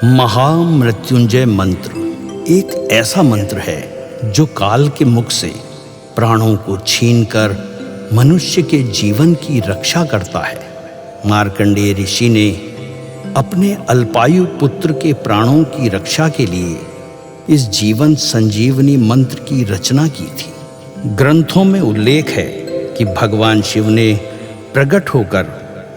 महामृत्युंजय मंत्र एक ऐसा मंत्र है जो काल के मुख से प्राणों को छीनकर मनुष्य के जीवन की रक्षा करता है। मार्कंडेय ऋषि ने अपने अल्पायु पुत्र के प्राणों की रक्षा के लिए इस जीवन संजीवनी मंत्र की रचना की थी। ग्रंथों में उल्लेख है कि भगवान शिव ने प्रकट होकर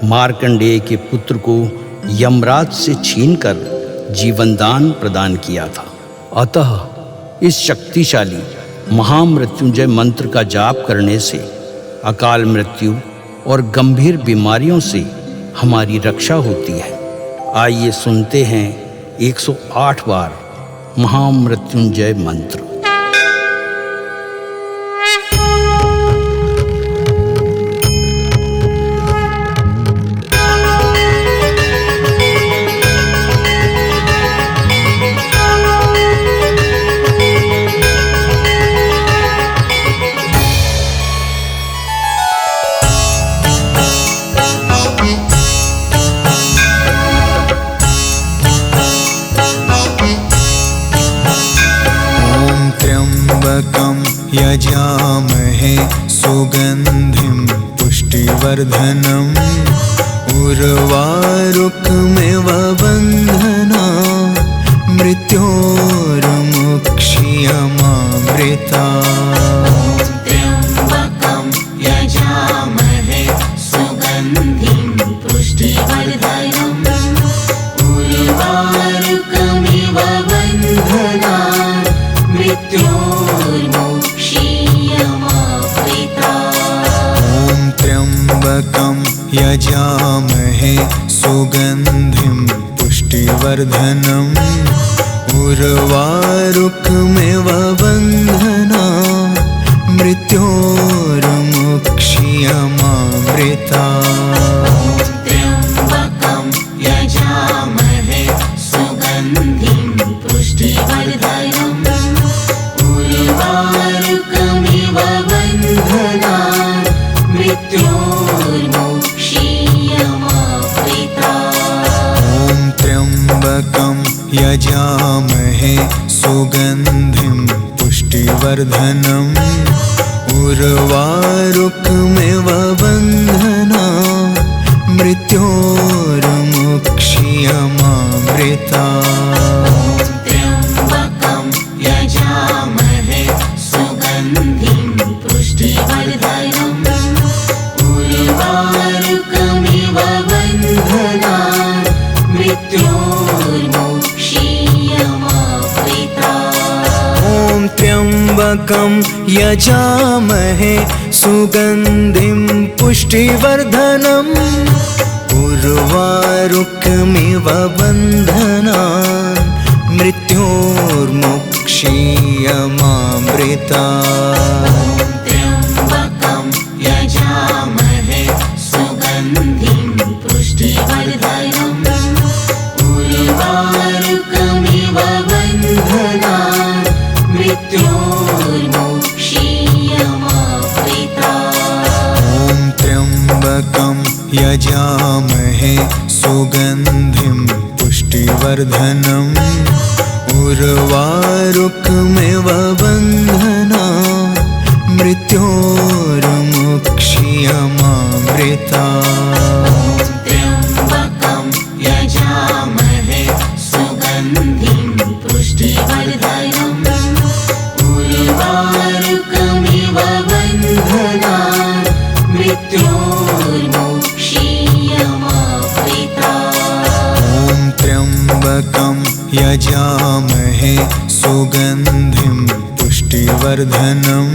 मार्कंडेय के पुत्र को यमराज से छीनकर जीवनदान प्रदान किया था। अतः इस शक्तिशाली महामृत्युंजय मंत्र का जाप करने से अकाल मृत्यु और गंभीर बीमारियों से हमारी रक्षा होती है। आइए सुनते हैं 108 बार महामृत्युंजय मंत्र। यजामहे सुगन्धिं पुष्टिवर्धनम् उर्वारुकमिव बन्धना मृत्योर्मुक्ष्यमामृता। त्र्यम्बकं यजामहे सुगन्धिं पुष्टिवर्धनम् उर्वारुकमिव बन्धना त्र्यम्बकं यजामहे सुगन्धिं पुष्टिवर्धनम् उर्वारुकमिव बन्धना मृत्योर्मुक्ष्यमामृता। त्र्यम्बकं यजामहे सुगन्धिं पुष्टिवर्धनम् उर्वारुकमिव बन्धना मृत्योर्मुक्ष्यमामृता। त्र्यम्बकं यजामहे सुगन्धिं पुष्टिवर्धनम् उर्वारुकमिव बन्धना मृत्योर्मुक्ष्यमामृता। त्र्यम्बकं यजामहे सुगन्धिं पुष्टिवर्धनम् उर्वारुकमिव बन्धना मृत्योर्मुक्ष्यमामृता। त्र्यम्बकं यजामहे सुगन्धिं पुष्टिवर्धनम् उर्वारुकमिव बन्धना मृत्योर्मुक्ष्यमामृता। त्र्यम्बकं यजामहे सुगन्धिं पुष्टिवर्धनम् उर्वारुकमिव बन्धना मृत्योर्मुक्ष्यमामृता। त्र्यम्बकं यजामहे सुगन्धिं पुष्टिवर्धनम् उर्वारुकमिव बन्धना मृत्योर्मुक्ष्यमामृता। त्र्यम्बकं यजामहे सुगन्धिं पुष्टिवर्धनम् उर्वारुकमिव बन्धना मृत्योर्मुक्ष्यमामृता। त्र्यम्बकं यजामहे सुगन्धिं पुष्टिवर्धनम्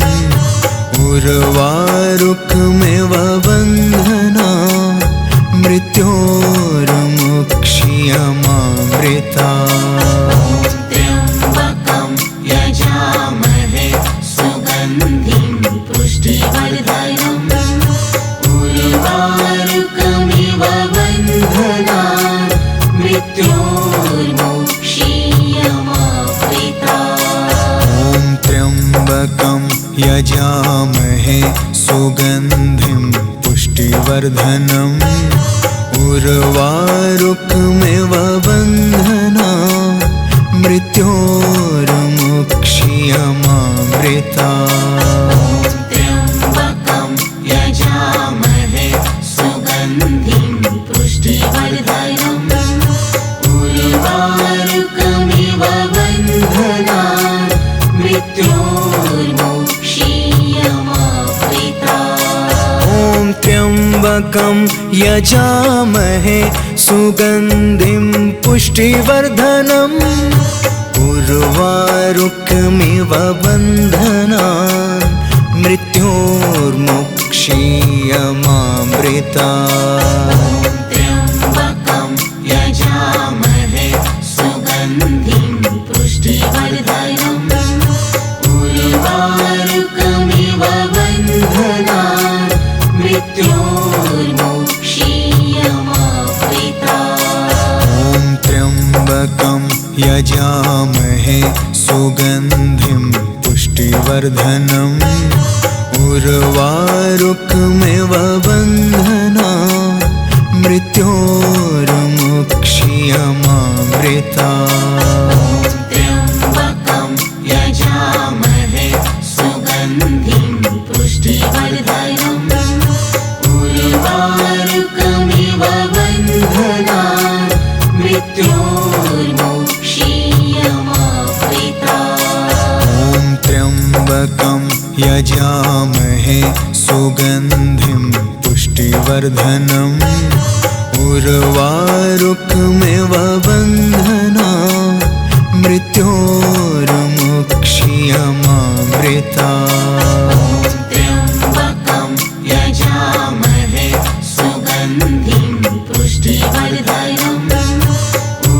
उर्वारुकमिव बन्धना मृत्योर्मुक्ष्यमामृता। त्र्यम्बकं यजामहे सुगन्धिं पुष्टिवर्धनम् उर्वारुकमिव बन्धना मृत्योर्मुक्ष्यमामृता। त्र्यम्बकं यजामहे सुगन्धिं पुष्टिवर्धनम् उर्वारुकमिव बन्धना मृत्योर्मुक्षीयमामृता त्र्यम्बकं यजामहे सुगन्धिं पुष्टिवर्धनम् उर्वारुकमिव बन्धनान् मृत्योर्मुक्षीयमामृता ॐ त्र्यम्बकं यजामहे सुगन्धिं पुष्टिवर्धनम् उर्वारुकमिव बन्धनान् मृत्योर्मुक्षीयमामृता त्र्यम्बकं यजामहे सुगन्धिं पुष्टिवर्धनम् उर्वारुकमिव बन्धनान् मृत्योर्मुक्षीयमामृता ॐ त्र्यम्बकं यजामहे सुगन्धिं पुष्टिवर्धनम् उर्वारुकमिव बन्धनान् मृत्योर्मुक्षीयमामृता त्र्यम्बकं यजामहे सुगन्धिं पुष्टिवर्धनम् उर्वारुकमिव बन्धनान् मृत्योर्मुक्षीयमामृता ॐ त्र्यम्बकं यजामहे सुगन्धिं पुष्टिवर्धनम् उर्वारुकमिव बन्धनान् मृत्योर्मुक्षीयमामृता त्र्यम्बकं यजामहे सुगन्धिं पुष्टिवर्धनम्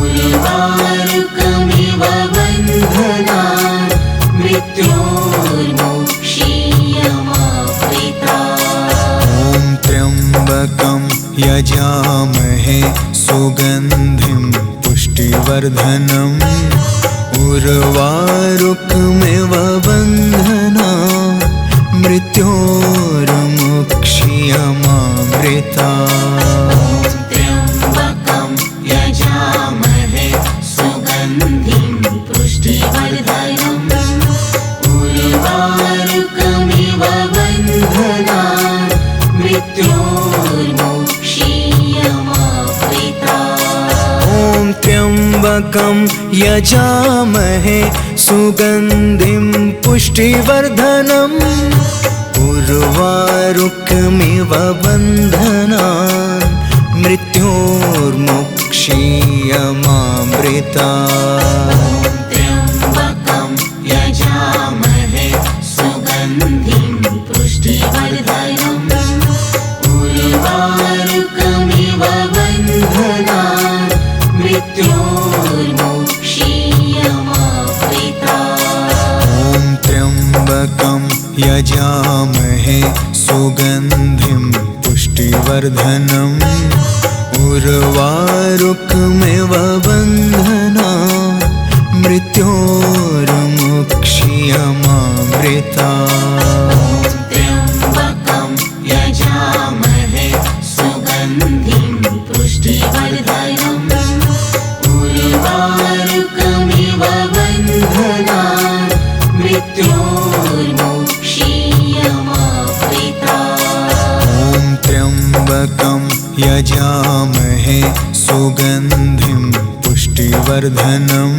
उर्वारुकमिव बन्धनान् मृत्योर्मुक्षीयमामृता ॐ त्र्यम्बकं यजामहे सुगन्धिं पुष्टिवर्धनम् उर्वारुकमिव बन्धनान् मृत्योर्मुक्षीयमामृता त्र्यम्बकं यजामहे सुगन्धिं पुष्टिवर्धनम् उर्वारुकमिव बन्धनान् मृत्योर्मुक्षीयमामृता ॐ त्र्यम्बकं यजामहे सुगन्धिं पुष्टिवर्धनम् उर्वारुकमिव बन्धनान् मृत्योर्मुक्षीयमामृता त्र्यम्बकं यजामहे सुगन्धिं पुष्टिवर्धनम् उर्वारुकमिव बन्धनान् मृत्योर्मुक्षीयमामृता ॐ त्र्यम्बकं यजामहे सुगन्धिं पुष्टिवर्धनम् उर्वारुकमिव बन्धनान् मृत्योर्मुक्षीयमामृता त्र्यम्बकं यजामहे सुगन्धिं पुष्टिवर्धनम् उर्वारुकमिव बन्धनान् मृत्योर्मुक्षीयमामृता ॐ त्र्यम्बकं यजामहे सुगन्धिं पुष्टिवर्धनम्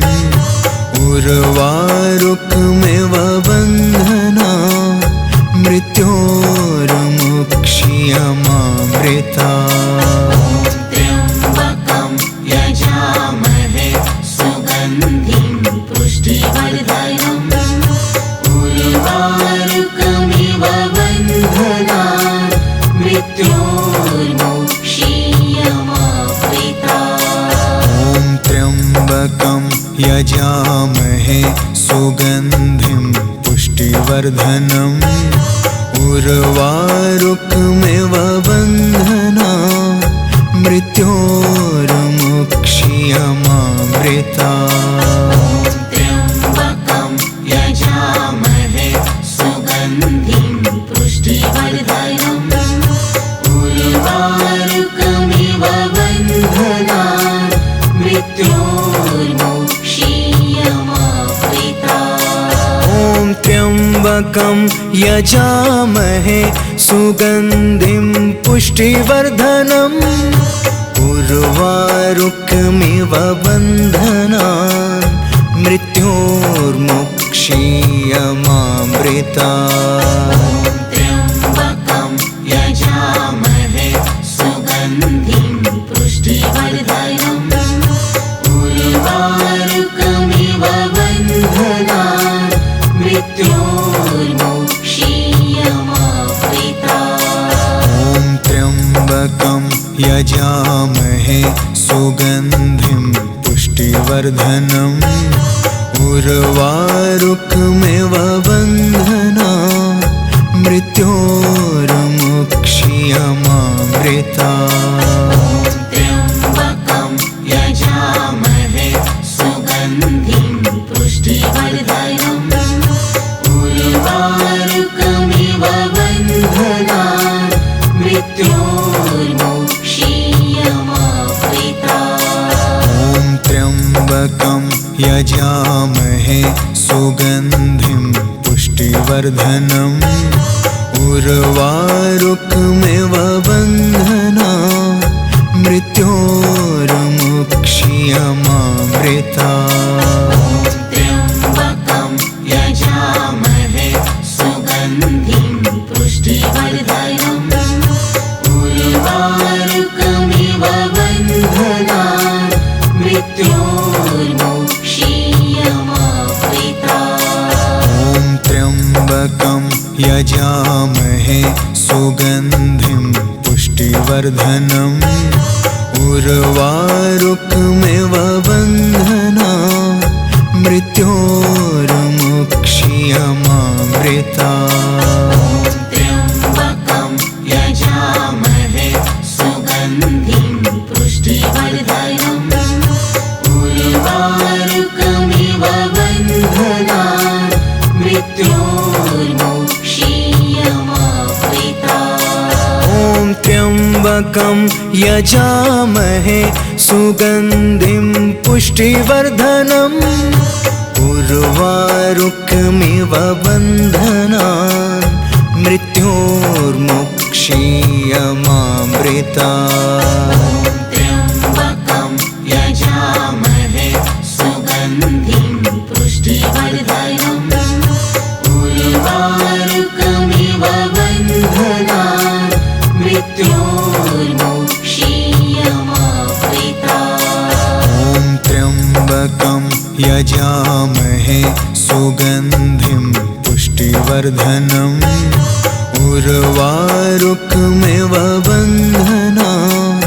उर्वारुकमिव बन्धनान् मृत्योर्मुक्षीयमामृता त्र्यम्बकं यजामहे सुगन्धिं पुष्टिवर्धनम् उर्वारुकमिव बन्धनान् मृत्योर्मुक्षीयमामृता ॐ त्र्यम्बकं यजामहे सुगन्धिं पुष्टिवर्धनम् उर्वारुकमिव बन्धनान् मृत्योर्मुक्षीयमामृता त्र्यम्बकं यजामहे सुगन्धिं पुष्टिवर्धनम् उर्वारुकमिव बन्धनान् मृत्योर्मोक्षीयमामृतात्। ॐ त्र्यम्बकं यजामहे सुगन्धिं पुष्टिवर्धनम् उर्वारुकमिव बन्धनान् मृत्योर्मोक्षीयमामृतात्। त्र्यम्बकं यजामहे सुगन्धिं पुष्टिवर्धनम् उर्वारुकमिव बन्धनान् मृत्योर्मोक्षीयमामृतात्। ॐ त्र्यम्बकं यजामहे सुगन्धिं पुष्टिवर्धनम् उर्वारुकमिव बन्धनान् मृत्योर्मोक्षीयमामृतात्। त्र्यम्बकं यजामहे सुगन्धिं पुष्टिवर्धनम् उर्वारुकमिव बन्धनान् मृत्योर्मोक्षीयमामृतात्। ॐ त्र्यम्बकं यजामहे सुगन्धिं पुष्टिवर्धनम् उर्वारुकमिव बन्धनान् मृत्योर्मोक्षीयमामृतात्। त्र्यम्बकं यजामहे सुगन्धिं पुष्टिवर्धनम् उर्वारुकमिव बन्धनान् मृत्योर्मोक्षीयमामृतात्। ॐ त्र्यम्बकं यजामहे सुगन्धिं पुष्टिवर्धनम् उर्वारुकमिव बन्धनान् मृत्योर्मोक्षीयमामृतात्। त्र्यम्बकं यजामहे सुगन्धिं पुष्टिवर्धनम् उर्वारुकमिव बन्धनान् मृत्योर्मोक्षीयमामृतात्। ॐ त्र्यम्बकं यजामहे सुगन्धिं पुष्टिवर्धनम् उर्वारुकमिव बन्धनान् मृत्योर्मोक्षीयमामृतात्। त्र्यम्बकं यजामहे सुगन्धिं पुष्टिवर्धनम् उर्वारुकमिव बन्धनान् मृत्योर्मोक्षीयमामृतात्। ॐ त्र्यम्बकं यजामहे सुगन्धिं पुष्टिवर्धनम् उर्वारुकमिव बन्धनान्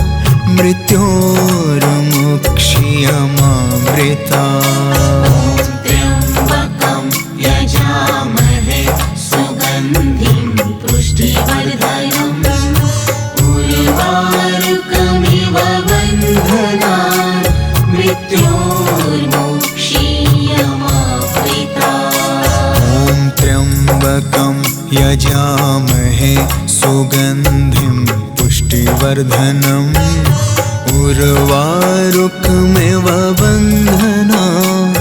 मृत्योर्मोक्षीयमामृतात्। त्र्यम्बकं यजामहे सुगन्धिं पुष्टिवर्धनम् उर्वारुकमिव बन्धनान् मृत्योर्मोक्षीयमामृतात्। ॐ त्र्यम्बकं यजामहे सुगन्धिं पुष्टिवर्धनम् उर्वारुकमिव बन्धनान्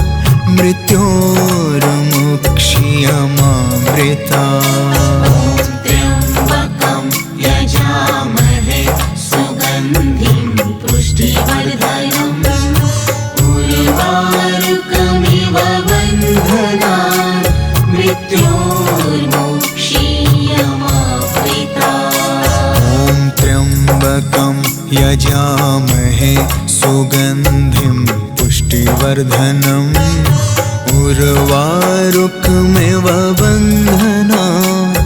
मृत्योर्मोक्षीयमामृतात्। त्र्यम्बकं यजामहे सुगन्धिं पुष्टिवर्धनम् उर्वारुकमिव बन्धनान् मृत्योर्मोक्षीयमामृतात्। ॐ त्र्यम्बकं यजामहे सुगन्धिं पुष्टिवर्धनम् उर्वारुकमिव बन्धनान्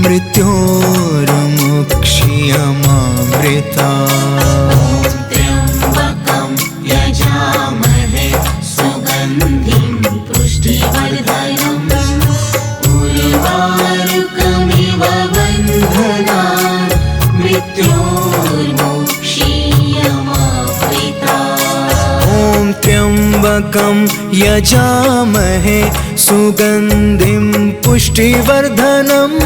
मृत्योर्मोक्षीयमामृतात्। त्र्यम्बकं यजामहे सुगन्धिं पुष्टिवर्धनम् उर्वारुकमिव बन्धनान् मृत्योर्मोक्षीयमामृतात्। ॐ त्र्यम्बकं यजामहे सुगन्धिं पुष्टिवर्धनम्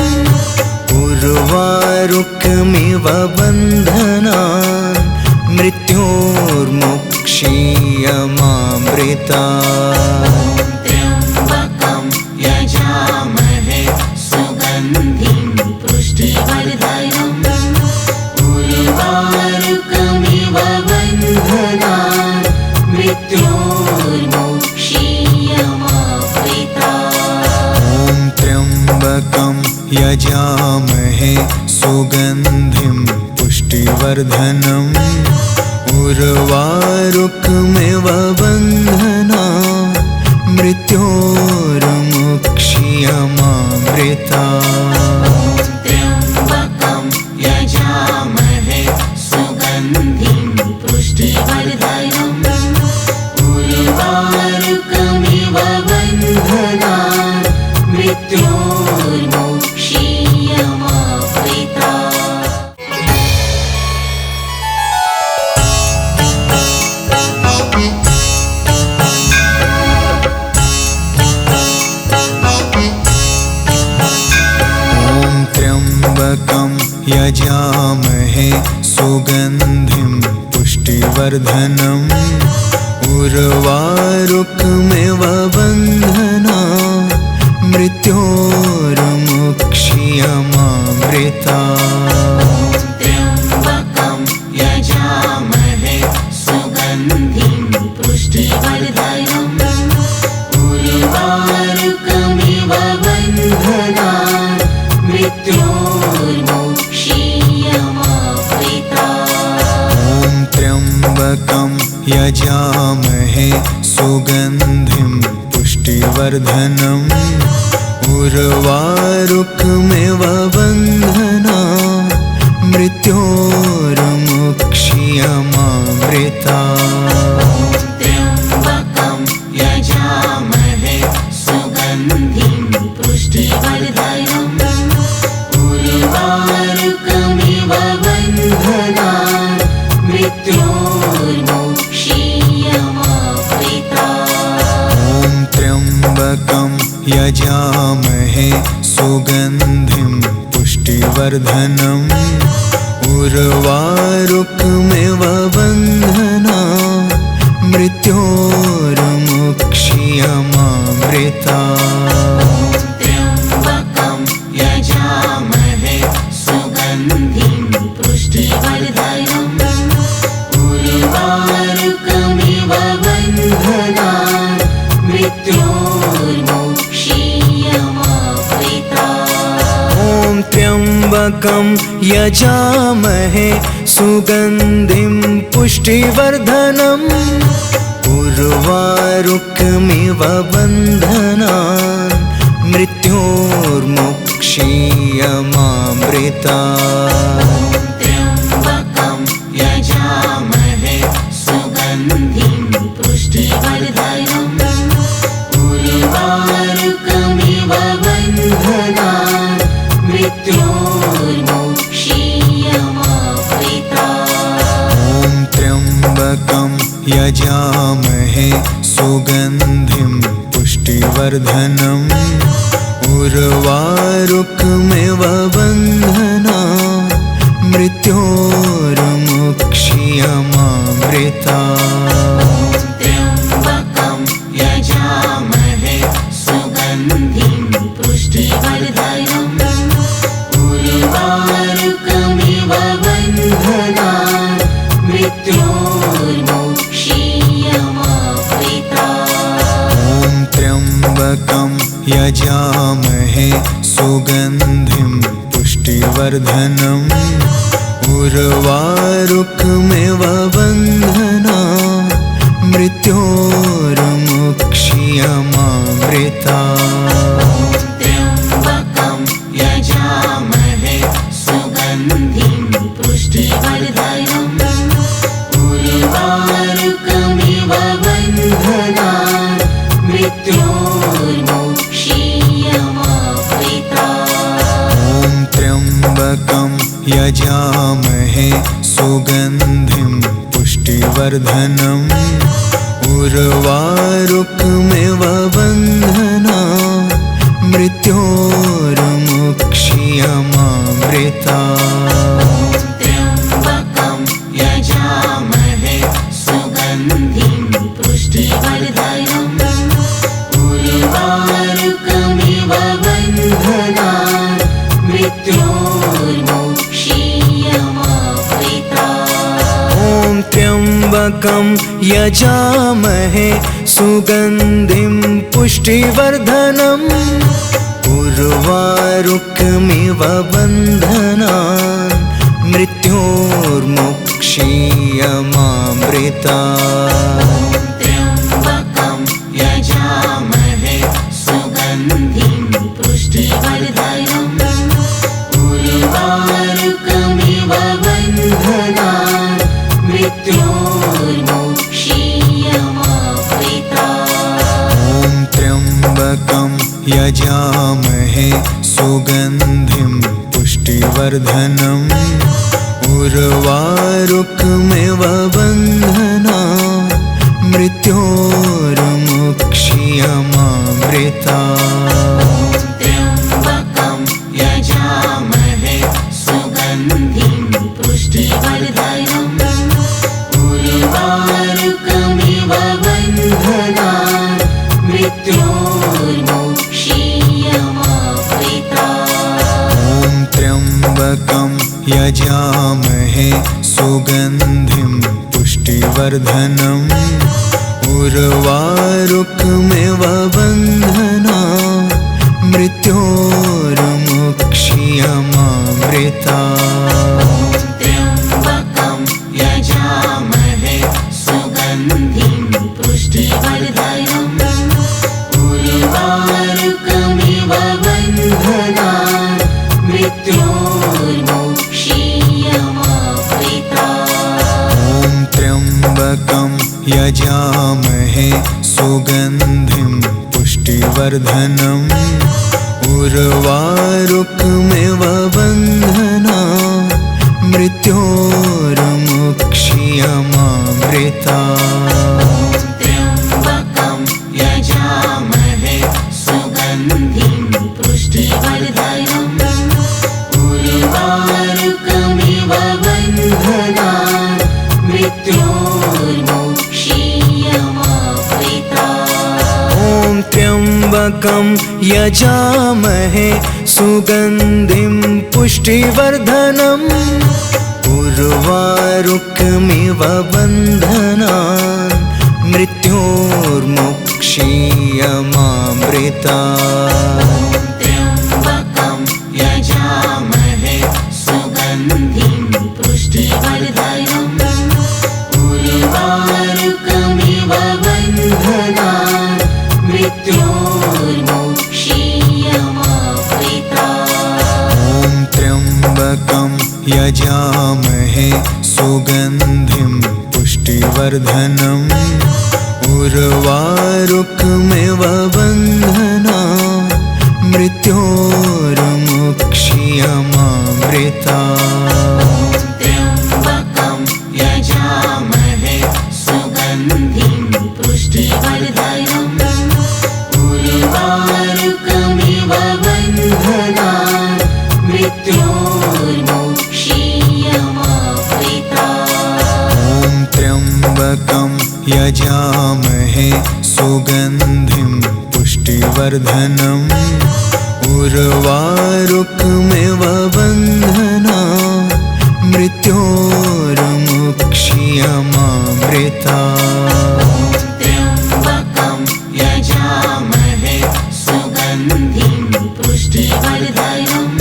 उर्वारुकमिव बन्धनान् मृत्योर्मोक्षीयमामृतात्। मृत्योर्मुक्षीयमामृता त्र्यम्बकं यजामहे सुगन्धिं पुष्टिवर्धनम् उर्वारुकमिव बन्धनान् मृत्योर्मुक्षीयमामृता ॐ त्र्यम्बकं यजामहे सुगन्धिं पुष्टिवर्धनम् उर्वारुकमिव बन्धनान् मृत्योर्मुक्षीयमामृता त्र्यम्बकं यजामहे सुगन्धिं पुष्टिवर्धनम् उर्वारुकमिव बन्धनान् मृत्योर्मुक्षीयमामृता त्र्यम्बकं यजामहे सुगन्धिं पुष्टिवर्धनम् उर्वारुकमिव बन्धनान् मृत्योर्मुक्षीयमामृता त्र्यम्बकं यजामहे सुगन्धिं पुष्टिवर्धनम् उर्वारुकमिव बन्धनान् मृत्योर्मुक्षीयमामृता ॐ त्र्यम्बकं यजामहे सुगन्धिं पुष्टिवर्धनम् उर्वारुकमिव बन्धनान् मृत्योर्मुक्षीयमामृता त्र्यम्बकं यजामहे सुगन्धिं पुष्टिवर्धनम् उर्वारुकमिव बन्धनान् मृत्योर्मुक्षीयमामृता ॐ त्र्यम्बकं यजामहे सुगन्धिं पुष्टिवर्धनम् उर्वारुकमिव बन्धनान् मृत्योर्मुक्षीयमामृता त्र्यम्बकं यजामहे सुगन्धिं पुष्टिवर्धनम् उर्वारुकमिव बन्धनान् मृत्योर्मुक्षीयमामृता ॐ त्र्यम्बकं यजामहे सुगन्धिं पुष्टिवर्धनम् उर्वारुकमिव बन्धनान् मृत्योर्मुक्षीयमामृता त्र्यम्बकं यजामहे सुगन्धिं पुष्टिवर्धनम् उर्वारुकमिव बन्धनान् मृत्योर्मुक्षीयमामृता ॐ त्र्यम्बकं यजामहे सुगन्धिं पुष्टिवर्धनम् उर्वारुकमिव बन्धनान् मृत्योर्मुक्षीयमामृता त्र्यम्बकं यजामहे सुगन्धिं पुष्टिवर्धनम् उर्वारुकमिव बन्धनान् मृत्योर्मुक्षीयमामृता ॐ त्र्यम्बकं यजामहे सुगन्धिं पुष्टिवर्धनम् उर्वारुकमिव बन्धनान् मृत्योर्मुक्षीयमामृता त्र्यम्बकं यजामहे सुगन्धिं पुष्टिवर्धनम् उर्वारुकमिव बन्धनान् मृत्योर्मुक्षीयमामृता ॐ त्र्यम्बकं यजामहे सुगन्धिं पुष्टिवर्धनम् उर्वारुकमिव बन्धनान् मृत्योर्मुक्षीयमामृता त्र्यम्बकं यजामहे त्र्यम्बकं यजामहे सुगन्धिं पुष्टिवर्धनम् उर्वारुकमिव बन्धनान् मृत्योर्मुक्षीयमामृतात्। त्र्यम्बकं यजामहे सुगन्धिं पुष्टिवर्धनम् उर्वारुकमिव बन्धनान् मृत्योर्मुक्षीयमामृतात्। ॐ त्र्यम्बकं यजामहे सुगन्धिं पुष्टिवर्धनम् उर्वारुकमिव बन्धनान् मृत्योर्मुक्षीयमामृतात्। त्र्यम्बकं यजामहे सुगन्धिं पुष्टिवर्धनम् उर्वारुकमिव बन्धनान् मृत्योर्मुक्षीयमामृतात्। ॐ त्र्यम्बकं यजामहे सुगन्धिं पुष्टिवर्धनम् उर्वारुकमिव बन्धनान् मृत्योर्मुक्षीयमामृतात्। त्र्यम्बकं यजामहे सुगन्धिं पुष्टिवर्धनम् उर्वारुकमिव बन्धनान् मृत्योर्मुक्षीयमामृतात्। ॐ त्र्यम्बकं यजामहे सुगन्धिं पुष्टिवर्धनम् उर्वारुकमिव बन्धनान् मृत्योर्मुक्षीयमामृतात्। त्र्यम्बकं यजामहे सुगन्धिं पुष्टिवर्धनम् उर्वारुकमिव बन्धनान् मृत्योर्मुक्षीयमामृतात्। ॐ त्र्यम्बकं यजामहे सुगन्धिं पुष्टिवर्धनम् उर्वारुकमिव बन्धनान् मृत्योर्मुक्षीयमामृतात्। त्र्यम्बकं यजामहे सुगन्धिं पुष्टिवर्धनम् उर्वारुकमिव बन्धनान् मृत्योर्मुक्षीयमामृतात्। ॐ त्र्यम्बकं यजामहे सुगन्धिं पुष्टिवर्धनम् उर्वारुकमिव बन्धनान् मृत्योर्मुक्षीयमामृतात्। त्र्यम्बकं यजामहे सुगन्धिं पुष्टिवर्धनम् उर्वारुकमिव बन्धनान् मृत्योर्मुक्षीयमामृतात्। ॐ त्र्यम्बकं यजामहे सुगन्धिं पुष्टिवर्धनम् उर्वारुकमिव बन्धनान् मृत्योर्मुक्षीयमामृतात्। त्र्यम्बकं यजामहे सुगन्धिं पुष्टिवर्धनम्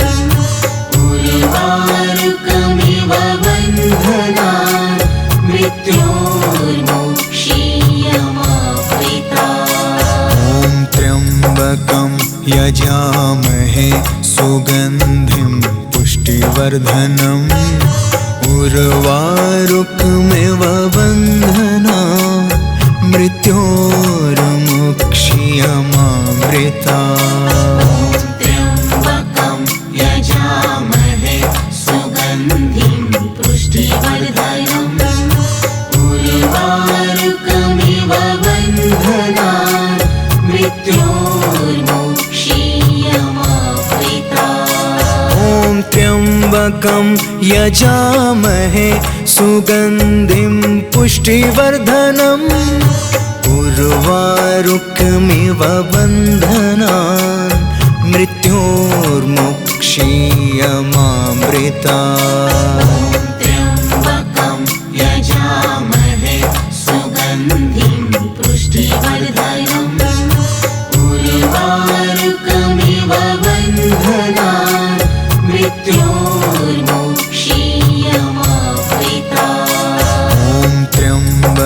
उर्वारुकमिव बन्धनान् मृत्योर्मुक्षीयमामृतात्। ॐ त्र्यम्बकं यजामहे सुगन्धिं पुष्टिवर्धनम् उर्वारुकमिव बन्धनान् मृत्योर्मुक्षीयमामृतात्। त्र्यम्बकं यजामहे सुगन्धिं पुष्टिवर्धनम् उर्वारुकमिव बन्धनान् मृत्योर्मुक्षीयमामृतात्। ॐ त्र्यम्बकं यजामहे सुगन्धिं पुष्टिवर्धनम् उर्वारुकमिव बन्धनान् मृत्योर्मुक्षीयमामृतात्। त्र्यम्बकं यजामहे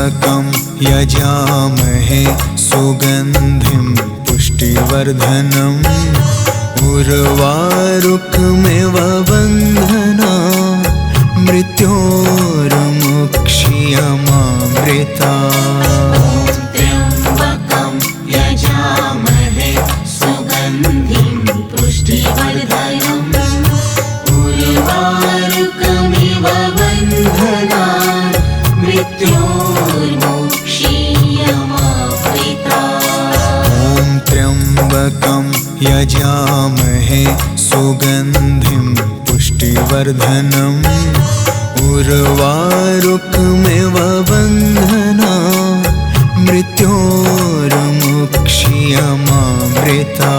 त्र्यम्बकं यजामहे सुगन्धिं पुष्टिवर्धनम् उर्वारुकमिव बन्धनान् मृत्योर्मुक्षीयमामृता त्र्यम्बकं यजामहे सुगन्धिं पुष्टिवर्धनम् उर्वारुकमिव बन्धनान् मृत्योर्मुक्षीयमामृता ॐ त्र्यम्बकं यजामहे सुगन्धिं पुष्टिवर्धनम् उर्वारुकमिव बन्धनान् मृत्योर्मुक्षीयमामृता।